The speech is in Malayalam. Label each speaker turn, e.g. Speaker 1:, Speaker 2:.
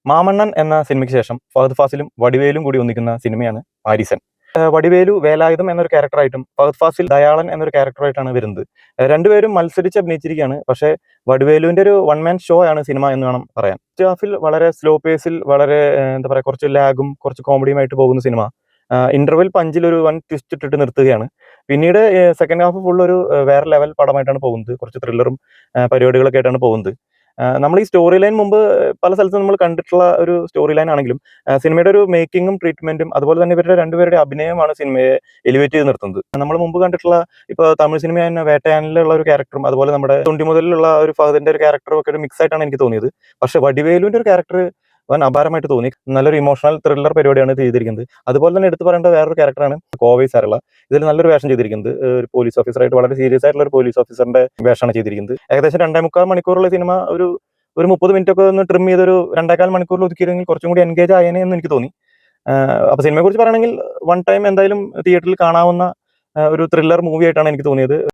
Speaker 1: മാമണ്ണൻ എന്ന സിനിമയ്ക്ക് ശേഷം ഫഹദ് ഫാസിലും വടിവേലും കൂടി ഒന്നിക്കുന്ന സിനിമയാണ് ആരിസൻ. വടിവേലു വേലായുധം എന്നൊരു ക്യാരക്ടറായിട്ടും ഫഹദ് ഫാസിൽ ദയാളൻ എന്നൊരു ക്യാരക്ടറായിട്ടാണ് വരുന്നത്. രണ്ടുപേരും മത്സരിച്ച് അഭിനയിച്ചിരിക്കുകയാണ്. പക്ഷേ വടിവേലുവിന്റെ ഒരു വൺ മാൻ ഷോ ആണ് സിനിമ എന്ന് വേണം പറയാൻ. ഫസ്റ്റ് ഹാഫിൽ വളരെ സ്ലോ പേസിൽ വളരെ എന്താ പറയുക, കുറച്ച് ലാഗും കുറച്ച് കോമഡിയുമായിട്ട് പോകുന്ന സിനിമ ഇന്റർവെൽ പഞ്ചിൽ ഒരു വൺ ട്വിസ്റ്റ് ഇട്ടിട്ട് നിർത്തുകയാണ്. പിന്നീട് സെക്കൻഡ് ഹാഫ് ഫുൾ ഒരു വേറെ ലെവൽ പടമായിട്ടാണ് പോകുന്നത്. കുറച്ച് ത്രില്ലറും പരിപാടികളൊക്കെ ആയിട്ടാണ് പോകുന്നത്. നമ്മൾ ഈ സ്റ്റോറി ലൈൻ മുമ്പ് പല സ്ഥലത്തും നമ്മൾ കണ്ടിട്ടുള്ള ഒരു സ്റ്റോറി ലൈൻ ആണെങ്കിലും സിനിമയുടെ ഒരു മേക്കിങ്ങും ട്രീറ്റ്മെന്റും അതുപോലെ തന്നെ ഇവരുടെ രണ്ടുപേരുടെ അഭിനയമാണ് സിനിമയെ എലിവേറ്റ് ചെയ്ത് നിർത്തുന്നത്. നമ്മൾ മുമ്പ് കണ്ടിട്ടുള്ള ഇപ്പോൾ തമിഴ് സിനിമ തന്നെ വേട്ടയാനിലുള്ള ഒരു ക്യാരക്ടറും അതുപോലെ നമ്മുടെ തൊണ്ടി മുതലുള്ള ഒരു ഫഹദിന്റെ ഒരു ക്യാരക്ടറും ഒക്കെ ഒരു മിക്സ് ആയിട്ടാണ് എനിക്ക് തോന്നിയത്. പക്ഷെ വടിവേലുവിന്റെ ഒരു ക്യാരക്ടർ വൻ അപാരമായിട്ട് തോന്നി. നല്ലൊരു ഇമോഷണൽ ത്രില്ലർ പരിപാടിയാണ് ചെയ്തിരിക്കുന്നത്. അതുപോലെ തന്നെ എടുത്തു പറയേണ്ട വേറൊരു ക്യാരക്ടറാണ് കോവൈ സാറുള്ള. ഇതിൽ നല്ലൊരു വേഷം ചെയ്തിരിക്കുന്നത്. ഒരു പോലീസ് ഓഫീസറായിട്ട് വളരെ സീരിയസ് ആയിട്ടുള്ള ഒരു പോലീസ് ഓഫീസറിന്റെ വേഷമാണ് ചെയ്തിരിക്കുന്നത്. ഏകദേശം 2.25 മണിക്കൂറുള്ള സിനിമ ഒരു 30 മിനിറ്റ് ഒക്കെ ഒന്ന് ട്രിം ചെയ്തൊരു 2.25 മണിക്കൂറിൽ ഒതുക്കിയിരുന്നെങ്കിൽ കുറച്ചും കൂടി എൻഗേജ് ആയേനെ എന്ന് എനിക്ക് തോന്നി. അപ്പോൾ സിനിമയെ കുറിച്ച് പറയുകയാണെങ്കിൽ വൺ ടൈം എന്തായാലും തിയേറ്ററിൽ കാണാവുന്ന ഒരു ത്രില്ലർ മൂവി ആയിട്ടാണ് എനിക്ക് തോന്നിയത്.